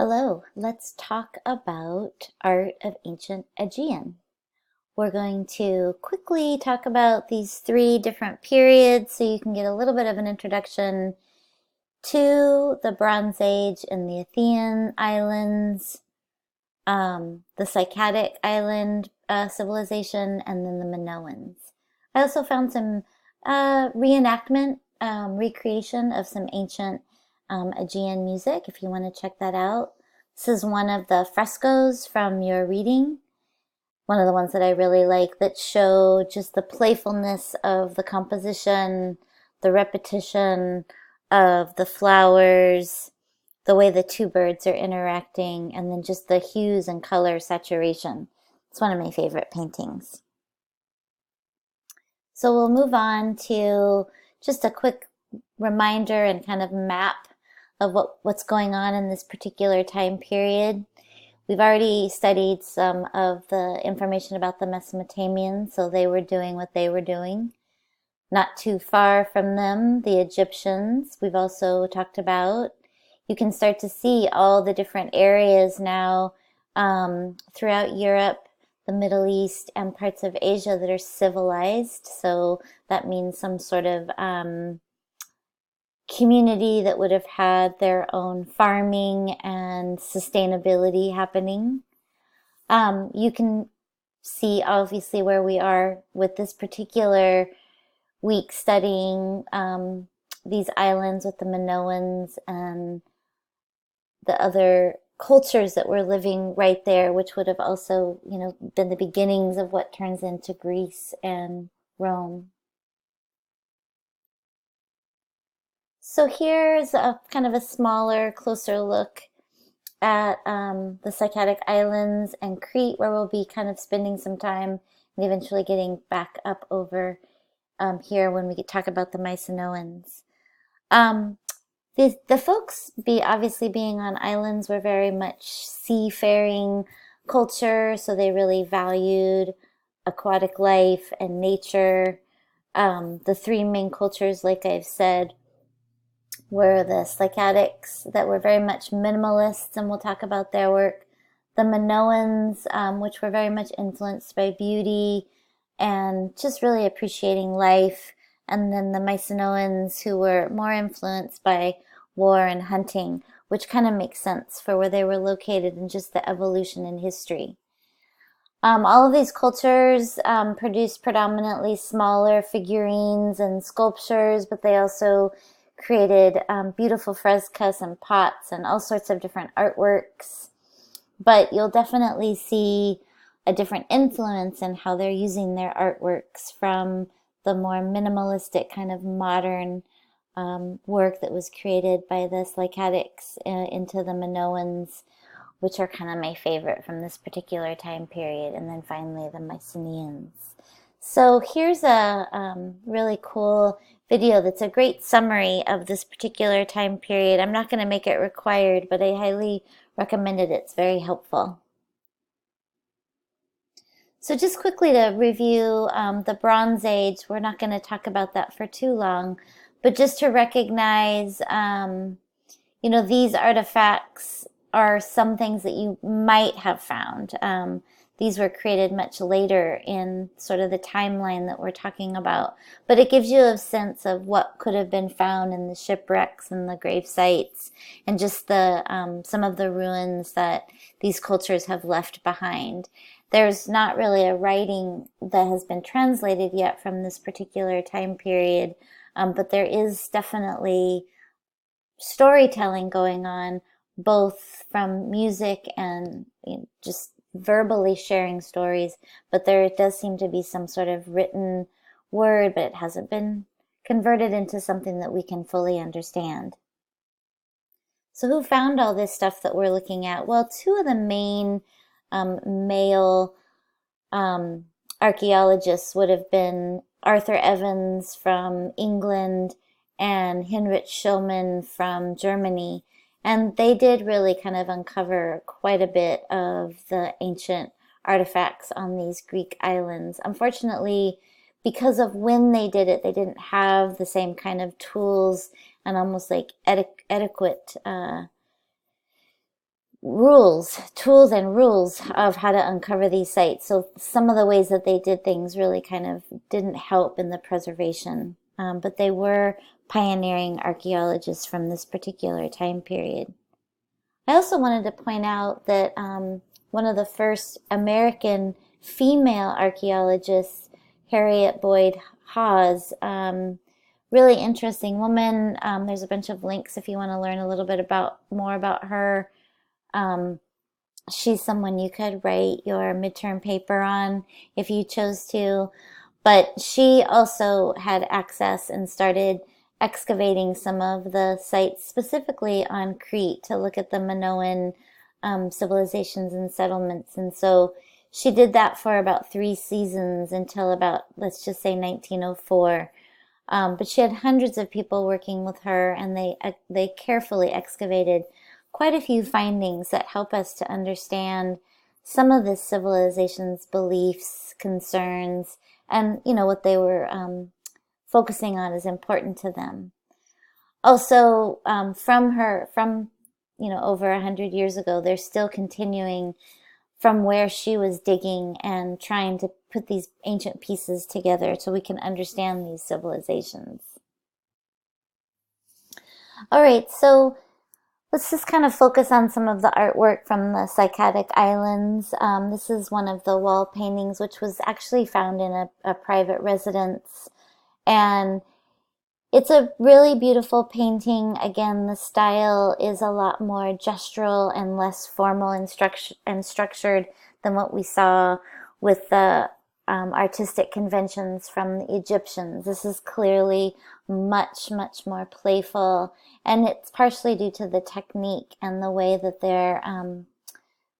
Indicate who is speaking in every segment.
Speaker 1: Hello, let's talk about art of ancient Aegean. We're going to quickly talk about these three different periods so you can get a little bit of an introduction to the Bronze Age in the Aegean islands, the Cycladic island civilization, and then the Minoans. I also found some reenactment, recreation of some ancient Aegean music if you want to check that out. This is one of the frescoes from your reading, one of the ones that I really like that show just the playfulness of the composition, the repetition of the flowers, the way the two birds are interacting, and then just the hues and color saturation. It's one of my favorite paintings. So we'll move on to just a quick reminder and kind of map of what's going on in this particular time period. We've already studied some of the information about the Mesopotamians, so they were doing what they were doing. Not too far from them, the Egyptians, we've also talked about. You can start to see all the different areas now throughout Europe, the Middle East, and parts of Asia that are civilized. So that means some sort of community that would have had their own farming and sustainability happening. You can see obviously where we are with this particular week studying these islands with the Minoans and the other cultures that were living right there, which would have also, been the beginnings of what turns into Greece and Rome. So here's a kind of a smaller, closer look at the Cycladic Islands and Crete, where we'll be kind of spending some time and eventually getting back up over here when we talk about the Mycenaeans. The folks, obviously being on islands, were very much seafaring culture, so they really valued aquatic life and nature. The three main cultures, like I've said, were the Cycladics that were very much minimalists, and we'll talk about their work. The Minoans, which were very much influenced by beauty and just really appreciating life. And then the Mycenaeans, who were more influenced by war and hunting, which kind of makes sense for where they were located and just the evolution in history. All of these cultures produced predominantly smaller figurines and sculptures, but they also created beautiful frescoes and pots and all sorts of different artworks. But you'll definitely see a different influence in how they're using their artworks from the more minimalistic kind of modern work that was created by the Cycladics into the Minoans, which are kind of my favorite from this particular time period, and then finally the Mycenaeans. So here's a really cool video that's a great summary of this particular time period. I'm not going to make it required, but I highly recommend it. It's very helpful. So just quickly to review the Bronze Age, we're not going to talk about that for too long, but just to recognize, these artifacts are some things that you might have found. These were created much later in sort of the timeline that we're talking about, but it gives you a sense of what could have been found in the shipwrecks and the grave sites and just the some of the ruins that these cultures have left behind. There's not really a writing that has been translated yet from this particular time period, but there is definitely storytelling going on, both from music and just verbally sharing stories, but there does seem to be some sort of written word, but it hasn't been converted into something that we can fully understand. So who found all this stuff that we're looking at? Well, two of the main male archaeologists would have been Arthur Evans from England and Heinrich Schillmann from Germany. And they did really kind of uncover quite a bit of the ancient artifacts on these Greek islands. Unfortunately, because of when they did it, they didn't have the same kind of tools and almost like adequate tools and rules of how to uncover these sites. So some of the ways that they did things really kind of didn't help in the preservation, but they were pioneering archaeologists from this particular time period. I also wanted to point out that one of the first American female archaeologists, Harriet Boyd Hawes, really interesting woman. There's a bunch of links if you want to learn a little bit more about her. Um, she's someone you could write your midterm paper on if you chose to, but she also had access and started excavating some of the sites specifically on Crete to look at the Minoan civilizations and settlements. And so she did that for about 3 seasons until about, let's just say 1904. But she had hundreds of people working with her, and they carefully excavated quite a few findings that help us to understand some of this civilization's beliefs, concerns, and what they were focusing on is important to them. Also, from over 100 years ago, they're still continuing from where she was digging and trying to put these ancient pieces together so we can understand these civilizations. All right, so let's just kind of focus on some of the artwork from the Cycladic Islands. This is one of the wall paintings, which was actually found in a private residence. And it's a really beautiful painting. Again, the style is a lot more gestural and less formal and structured than what we saw with the artistic conventions from the Egyptians. This is clearly much, much more playful, and it's partially due to the technique and the way that they're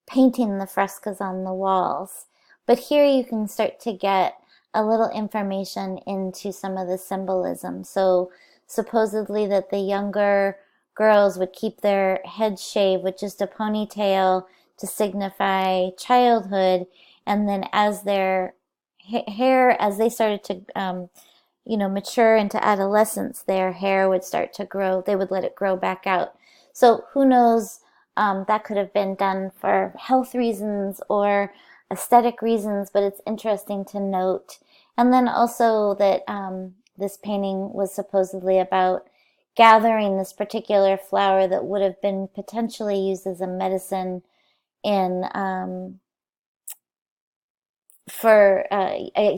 Speaker 1: painting the frescoes on the walls. But here you can start to get a little information into some of the symbolism. So supposedly that the younger girls would keep their heads shaved with just a ponytail to signify childhood, and then as their hair, as they started to mature into adolescence, their hair would start to grow. They would let it grow back out. So who knows, that could have been done for health reasons or aesthetic reasons, but it's interesting to note. And then also that this painting was supposedly about gathering this particular flower that would have been potentially used as a medicine in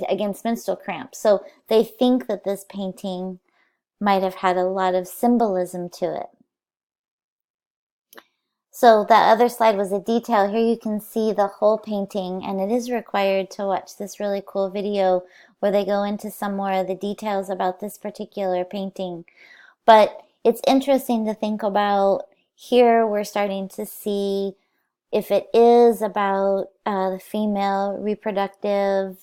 Speaker 1: against menstrual cramps. So they think that this painting might have had a lot of symbolism to it. So that other slide was a detail. Here you can see the whole painting, and it is required to watch this really cool video where they go into some more of the details about this particular painting. But it's interesting to think about. Here we're starting to see if it is about the female reproductive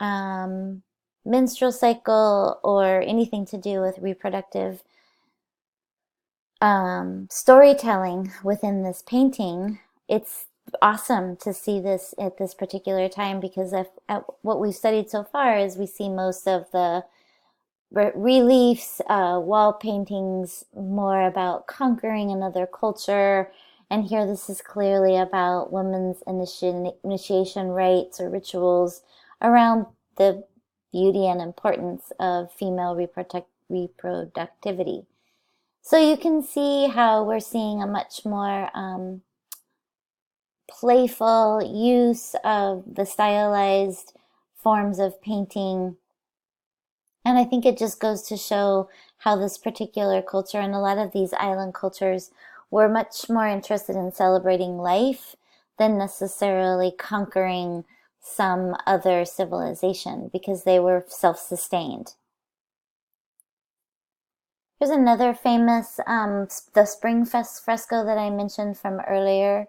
Speaker 1: menstrual cycle or anything to do with reproductive storytelling within this painting. It's awesome to see this at this particular time, because what we've studied so far is we see most of the reliefs, wall paintings, more about conquering another culture. And here this is clearly about women's initiation rites or rituals around the beauty and importance of female reproductivity. So you can see how we're seeing a much more playful use of the stylized forms of painting. And I think it just goes to show how this particular culture and a lot of these island cultures were much more interested in celebrating life than necessarily conquering some other civilization, because they were self-sustained. Here's another famous, the Springfest fresco that I mentioned from earlier.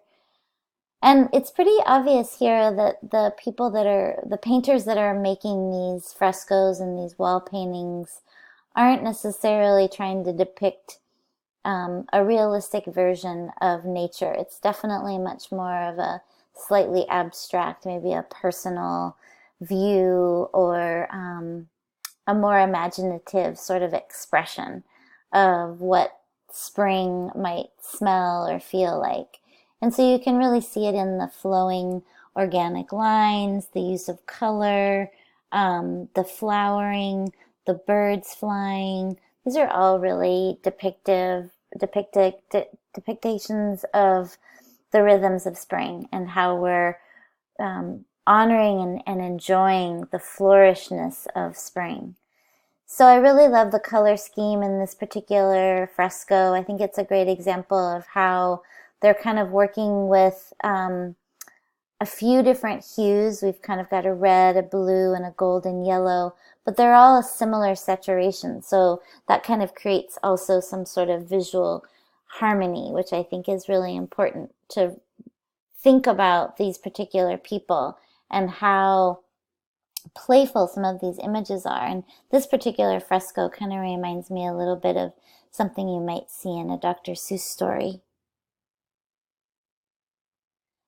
Speaker 1: And it's pretty obvious here that the painters that are making these frescoes and these wall paintings aren't necessarily trying to depict a realistic version of nature. It's definitely much more of a slightly abstract, maybe a personal view, or a more imaginative sort of expression of what spring might smell or feel like. And so you can really see it in the flowing organic lines, the use of color, the flowering, the birds flying. These are all really depictions of the rhythms of spring and how we're honoring and enjoying the flourishness of spring. So I really love the color scheme in this particular fresco. I think it's a great example of how they're kind of working with a few different hues. We've kind of got a red, a blue, and a golden yellow, but they're all a similar saturation. So that kind of creates also some sort of visual harmony, which I think is really important to think about these particular people and how playful some of these images are. And this particular fresco kind of reminds me a little bit of something you might see in a Dr. Seuss story.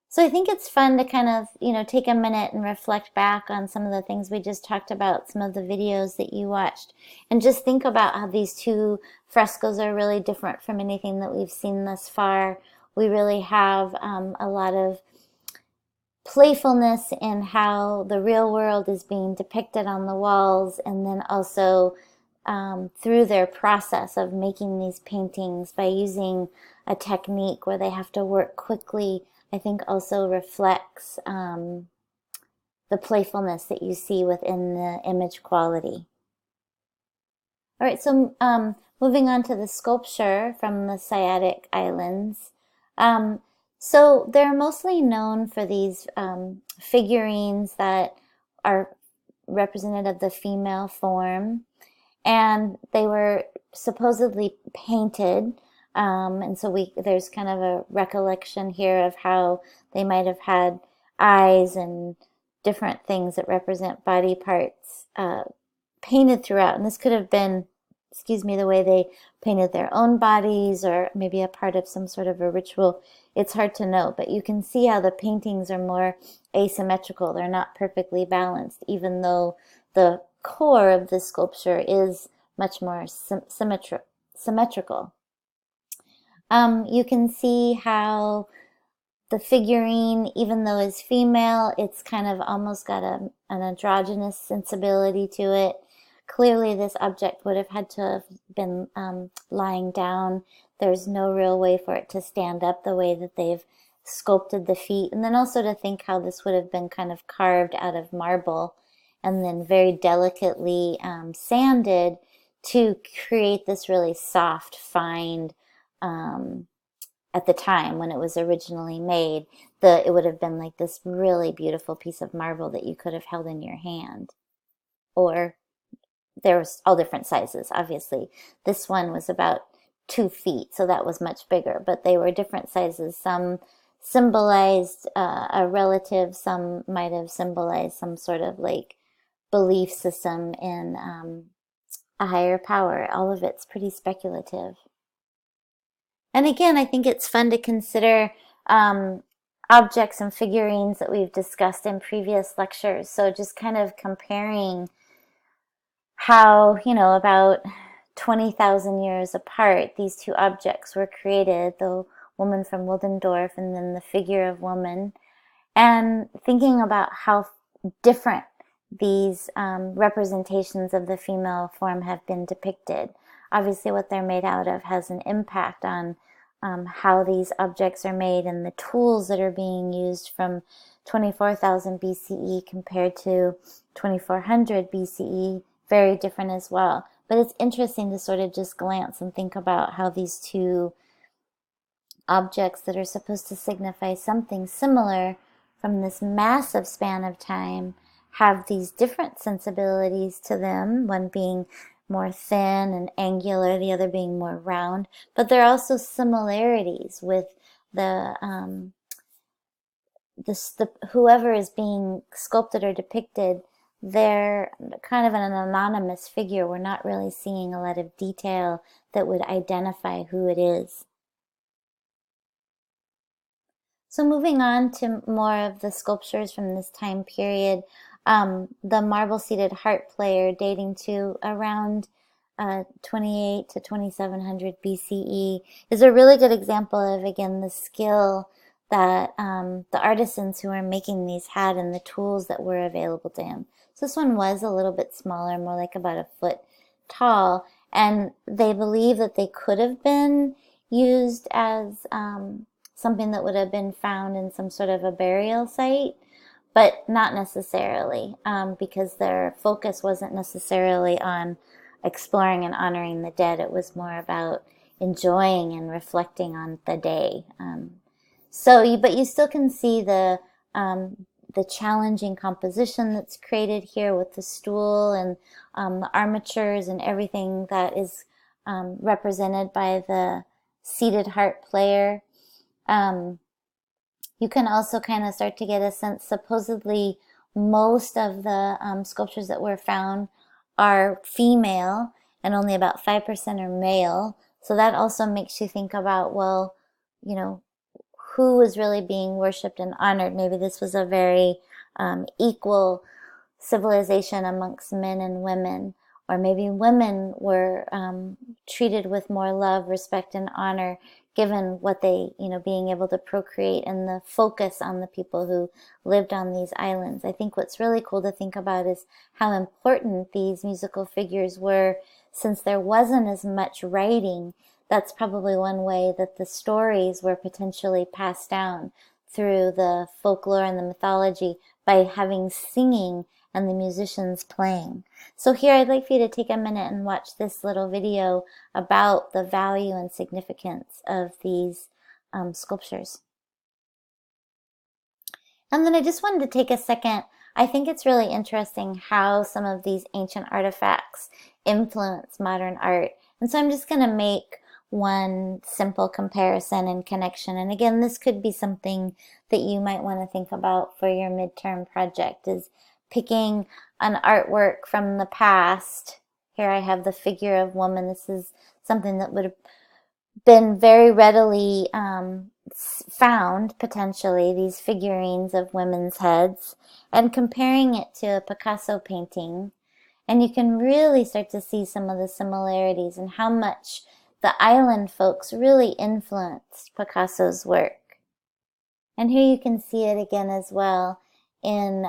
Speaker 1: So I think it's fun to kind of, take a minute and reflect back on some of the things we just talked about, some of the videos that you watched, and just think about how these two frescoes are really different from anything that we've seen thus far. We really have a lot of playfulness in how the real world is being depicted on the walls, and then also through their process of making these paintings by using a technique where they have to work quickly, I think also reflects the playfulness that you see within the image quality. All right, so moving on to the sculpture from the Cycladic Islands. So they're mostly known for these figurines that are representative of the female form, and they were supposedly painted. And so there's kind of a recollection here of how they might have had eyes and different things that represent body parts painted throughout. And this could have been, the way they painted their own bodies, or maybe a part of some sort of a ritual. It's hard to know, but you can see how the paintings are more asymmetrical. They're not perfectly balanced, even though the core of the sculpture is much more symmetrical. You can see how the figurine, even though it's female, it's kind of almost got an androgynous sensibility to it. Clearly, this object would have had to have been lying down. There's no real way for it to stand up the way that they've sculpted the feet. And then also to think how this would have been kind of carved out of marble and then very delicately sanded to create this really soft, fine, at the time when it was originally made, it would have been like this really beautiful piece of marble that you could have held in your hand. Or there was all different sizes, obviously. This one was about 2 feet, so that was much bigger, but they were different sizes. Some symbolized a relative, some might have symbolized some sort of like belief system in a higher power. All of it's pretty speculative. And again, I think it's fun to consider objects and figurines that we've discussed in previous lectures. So just kind of comparing how, about 20,000 years apart, these two objects were created, the woman from Willendorf and then the figure of woman, and thinking about how different these representations of the female form have been depicted. Obviously, what they're made out of has an impact on how these objects are made, and the tools that are being used from 24,000 BCE compared to 2400 BCE, very different as well. But it's interesting to sort of just glance and think about how these two objects that are supposed to signify something similar from this massive span of time have these different sensibilities to them, one being more thin and angular, the other being more round. But there are also similarities with the whoever is being sculpted or depicted. They're kind of an anonymous figure. We're not really seeing a lot of detail that would identify who it is. So moving on to more of the sculptures from this time period, the marble-seated harp player dating to around 28 to 2700 BCE is a really good example of, again, the skill that the artisans who were making these had and the tools that were available to him. So this one was a little bit smaller, more like about a foot tall, and they believe that they could have been used as something that would have been found in some sort of a burial site, but not necessarily, because their focus wasn't necessarily on exploring and honoring the dead. It was more about enjoying and reflecting on the day. But you still can see the challenging composition that's created here with the stool and the armatures and everything that is represented by the seated harp player. You can also kind of start to get a sense, supposedly most of the sculptures that were found are female and only about 5% are male. So that also makes you think about, well, you know, who was really being worshipped and honored. Maybe this was a very equal civilization amongst men and women, or maybe women were treated with more love, respect, and honor, given what they, being able to procreate and the focus on the people who lived on these islands. I think what's really cool to think about is how important these musical figures were, since there wasn't as much writing. That's probably one way that the stories were potentially passed down through the folklore and the mythology, by having singing and the musicians playing. So here I'd like for you to take a minute and watch this little video about the value and significance of these sculptures. And then I just wanted to take a second. I think it's really interesting how some of these ancient artifacts influence modern art. And so I'm just going to make one simple comparison and connection. And again, this could be something that you might want to think about for your midterm project, is picking an artwork from the past. Here I have the figure of woman. This is something that would have been very readily found, potentially, these figurines of women's heads, and comparing it to a Picasso painting. And you can really start to see some of the similarities and how much the island folks really influenced Picasso's work. And here you can see it again as well in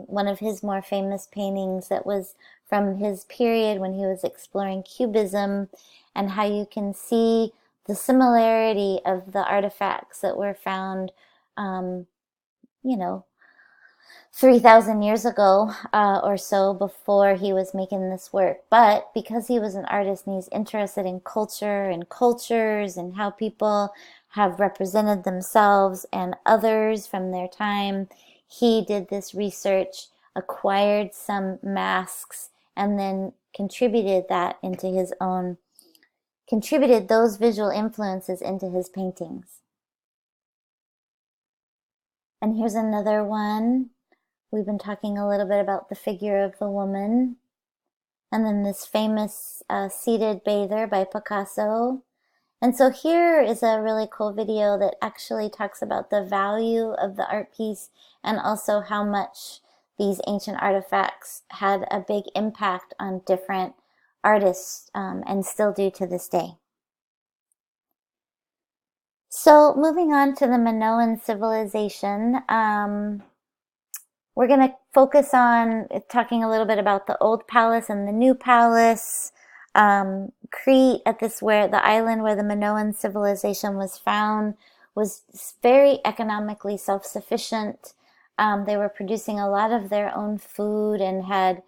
Speaker 1: one of his more famous paintings that was from his period when he was exploring Cubism, and how you can see the similarity of the artifacts that were found, 3,000 years ago or so, before he was making this work. But because he was an artist and he's interested in culture and cultures and how people have represented themselves and others from their time, he did this research, acquired some masks, and then contributed those visual influences into his paintings. And here's another one. We've been talking a little bit about the figure of the woman. And then this famous seated bather by Picasso. And so here is a really cool video that actually talks about the value of the art piece, and also how much these ancient artifacts had a big impact on different artists, and still do to this day. So moving on to the Minoan civilization, we're going to focus on talking a little bit about the old palace and the new palace. Crete, where the island where the Minoan civilization was found, was very economically self-sufficient. They were producing a lot of their own food and had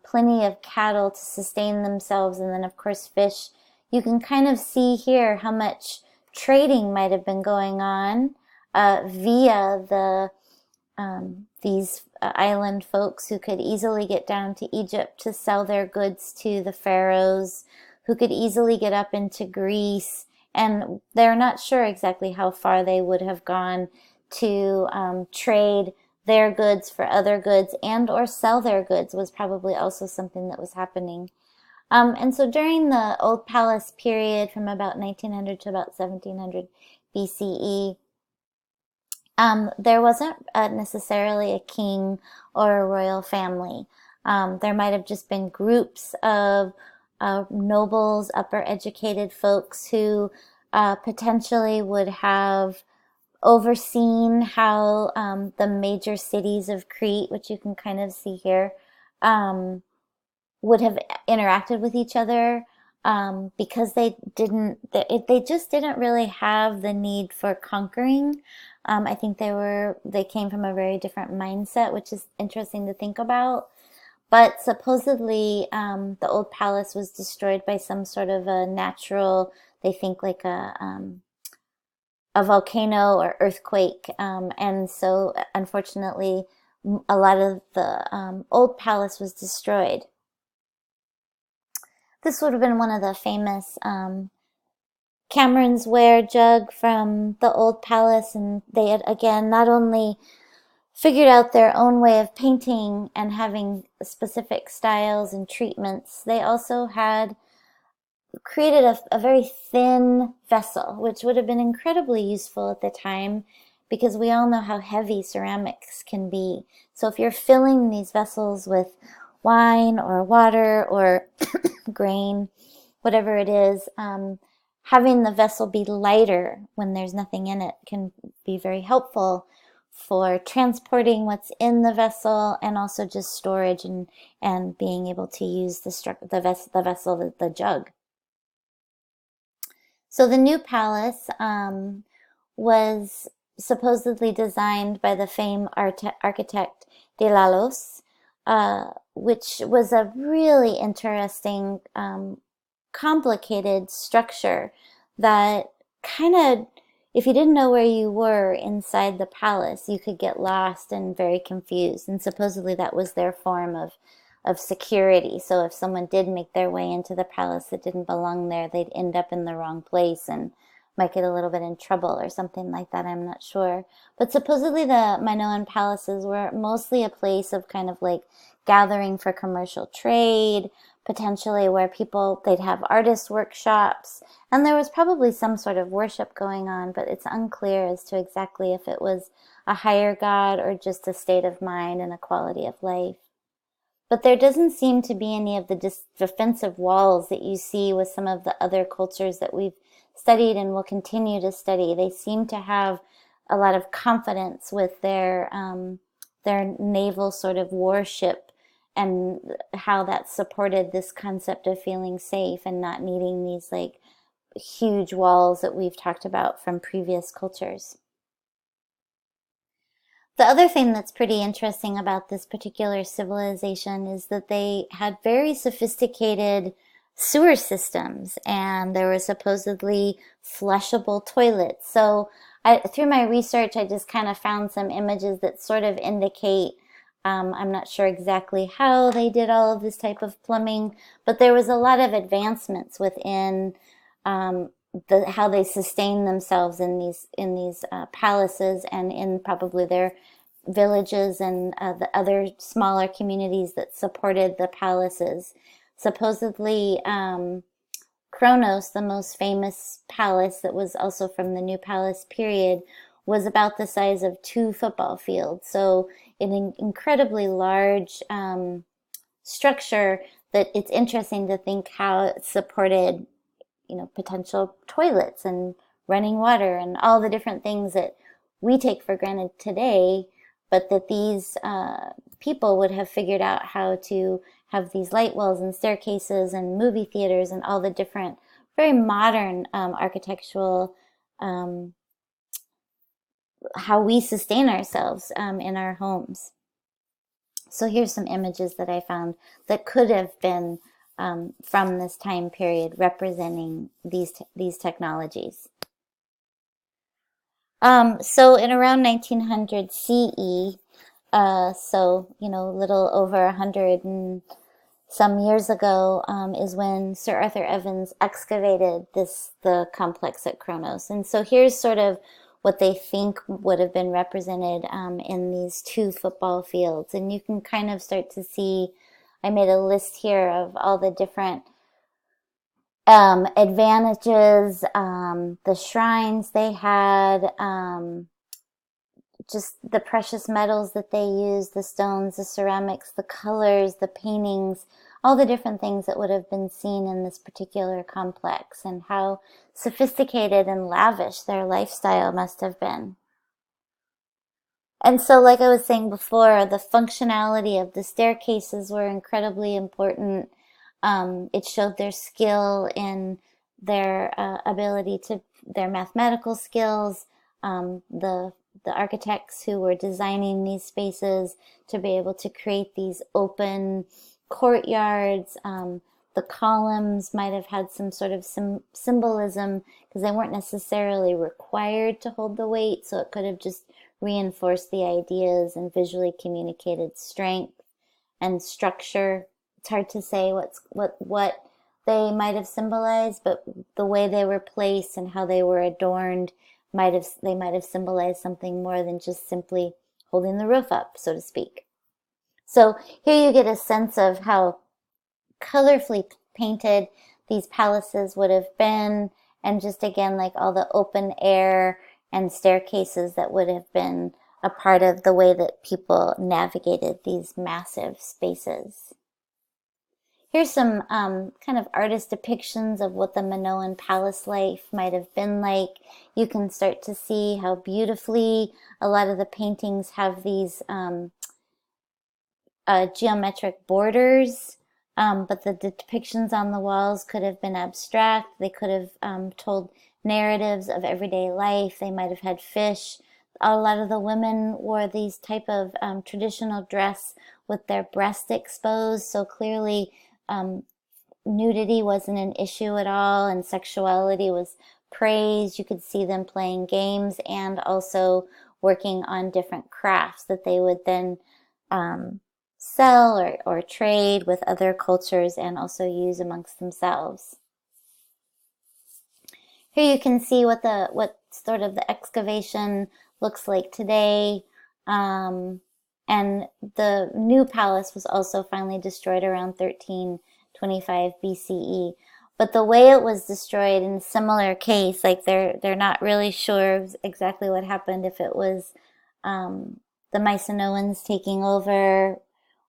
Speaker 1: plenty of cattle to sustain themselves, and then of course fish. You can kind of see here how much trading might have been going on via these island folks, who could easily get down to Egypt to sell their goods to the pharaohs, who could easily get up into Greece. And they're not sure exactly how far they would have gone to trade their goods for other goods, and or sell their goods was probably also something that was happening. And so during the Old Palace period, from about 1900 to about 1700 BCE, there wasn't necessarily a king or a royal family. There might have just been groups of nobles, upper educated folks who potentially would have overseen how the major cities of Crete, which you can kind of see here, um, would have interacted with each other, because they just didn't really have the need for conquering. I think they came from a very different mindset, which is interesting to think about. But supposedly, the old palace was destroyed by some sort of a natural, they think like a volcano or earthquake. And so unfortunately, a lot of the old palace was destroyed. This would have been one of the famous Cameron's ware jug from the old palace, and they had again not only figured out their own way of painting and having specific styles and treatments, they also had created a very thin vessel, which would have been incredibly useful at the time because we all know how heavy ceramics can be. So if you're filling these vessels with wine or water or grain, whatever it is, having the vessel be lighter when there's nothing in it can be very helpful for transporting what's in the vessel and also just storage and being able to use the vessel, the jug. So the new palace was supposedly designed by the famed architect De Lalos, which was a really interesting, complicated structure that kind of, if you didn't know where you were inside the palace, you could get lost and very confused. And supposedly that was their form of security. So if someone did make their way into the palace that didn't belong there, they'd end up in the wrong place and might get a little bit in trouble or something like that. I'm not sure. But supposedly the Minoan palaces were mostly a place of kind of like gathering for commercial trade, potentially where they'd have artist workshops, and there was probably some sort of worship going on, but it's unclear as to exactly if it was a higher god or just a state of mind and a quality of life. But there doesn't seem to be any of the defensive walls that you see with some of the other cultures that we've studied and will continue to study. They seem to have a lot of confidence with their naval sort of warship and how that supported this concept of feeling safe and not needing these like huge walls that we've talked about from previous cultures. The other thing that's pretty interesting about this particular civilization is that they had very sophisticated sewer systems, and there were supposedly flushable toilets. So through my research, I just kind of found some images that sort of indicate, I'm not sure exactly how they did all of this type of plumbing, but there was a lot of advancements within how they sustain themselves in these palaces and in probably their villages and the other smaller communities that supported the palaces. Supposedly, Kronos, the most famous palace that was also from the New Palace period, was about the size of 2 football fields. So an incredibly large structure that it's interesting to think how it supported, potential toilets and running water and all the different things that we take for granted today, but that these people would have figured out how to have these light wells and staircases and movie theaters and all the different very modern architectural, how we sustain ourselves in our homes. So here's some images that I found that could have been from this time period representing these technologies. So in around 1900 CE, so a little over 100 and some years ago, is when Sir Arthur Evans excavated the complex at Kronos. And so here's sort of what they think would have been represented in these 2 football fields. And you can kind of start to see, I made a list here of all the different advantages, the shrines they had, just the precious metals that they used, the stones, the ceramics, the colors, the paintings, all the different things that would have been seen in this particular complex, and how sophisticated and lavish their lifestyle must have been. And so, like I was saying before, the functionality of the staircases were incredibly important. It showed their skill in their ability to their mathematical skills. The architects who were designing these spaces to be able to create these open courtyards. The columns might have had some sort of symbolism because they weren't necessarily required to hold the weight, so it could have just reinforced the ideas and visually communicated strength and structure. It's hard to say what they might have symbolized, but the way they were placed and how they were adorned might have symbolized something more than just simply holding the roof up, so to speak. So here you get a sense of how colorfully painted these palaces would have been, and just again, like all the open air and staircases that would have been a part of the way that people navigated these massive spaces. Here's some kind of artist depictions of what the Minoan palace life might have been like. You can start to see how beautifully a lot of the paintings have these geometric borders, but the depictions on the walls could have been abstract. They could have told narratives of everyday life. They might have had fish. A lot of the women wore these type of traditional dress with their breast exposed, so clearly nudity wasn't an issue at all, and sexuality was praised. You could see them playing games and also working on different crafts that they would then sell or trade with other cultures and also use amongst themselves. Here you can see what sort of the excavation looks like today. And the new palace was also finally destroyed around 1325 BCE. But the way it was destroyed in a similar case, like they're not really sure exactly what happened, if it was the Mycenaeans taking over,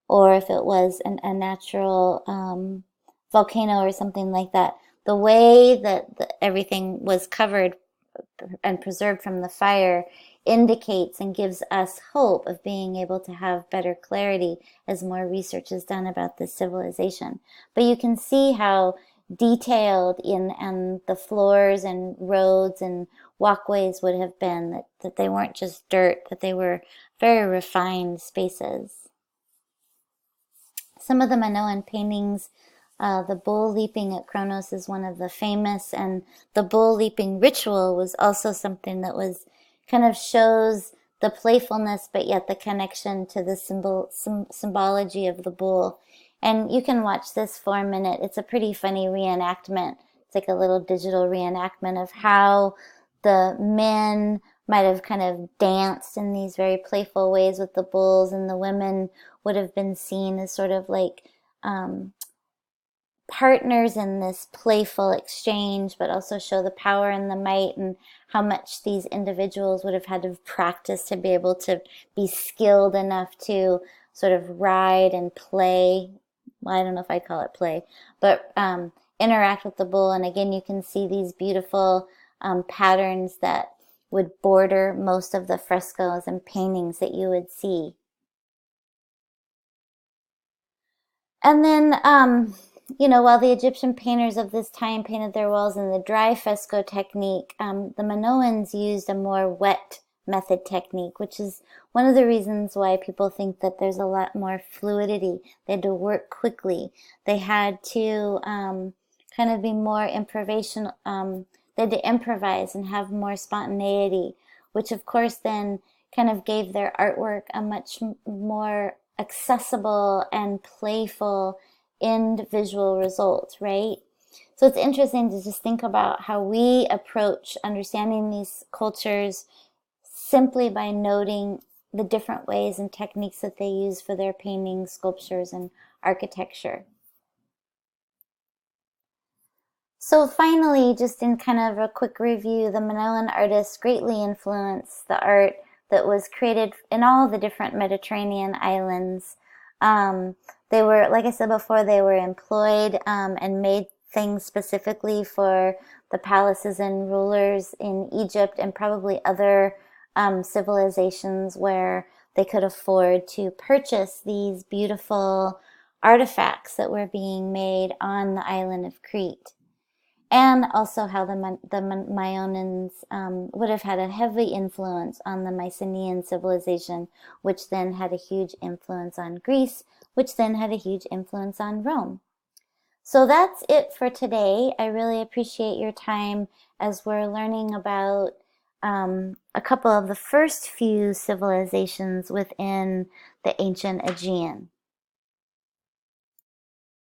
Speaker 1: or if it was a natural volcano or something like that. The way that everything was covered and preserved from the fire indicates and gives us hope of being able to have better clarity as more research is done about this civilization. But you can see how detailed and the floors and roads and walkways would have been, that they weren't just dirt, that they were very refined spaces. Some of the Minoan paintings, the bull leaping at Kronos is one of the famous, and the bull leaping ritual was also something that was kind of shows the playfulness, but yet the connection to the symbology of the bull. And you can watch this for a minute. It's a pretty funny reenactment. It's like a little digital reenactment of how the men might have kind of danced in these very playful ways with the bulls, and the women would have been seen as sort of like partners in this playful exchange, but also show the power and the might, and how much these individuals would have had to practice to be able to be skilled enough to sort of ride and play. Well, I don't know if I call it play, but interact with the bull. And again, you can see these beautiful patterns that would border most of the frescoes and paintings that you would see. And then, while the Egyptian painters of this time painted their walls in the dry fresco technique, the Minoans used a more wet method technique, which is one of the reasons why people think that there's a lot more fluidity. They had to work quickly. They had to kind of be more improvisational. They had to improvise and have more spontaneity, which of course then kind of gave their artwork a much more accessible and playful end visual result, right? So it's interesting to just think about how we approach understanding these cultures simply by noting the different ways and techniques that they use for their paintings, sculptures, and architecture. So finally, just in kind of a quick review, the Minoan artists greatly influenced the art that was created in all the different Mediterranean islands. They were, like I said before, they were employed and made things specifically for the palaces and rulers in Egypt and probably other civilizations where they could afford to purchase these beautiful artifacts that were being made on the island of Crete. And also how the Minoans would have had a heavy influence on the Mycenaean civilization, which then had a huge influence on Greece, which then had a huge influence on Rome. So that's it for today. I really appreciate your time as we're learning about a couple of the first few civilizations within the ancient Aegean.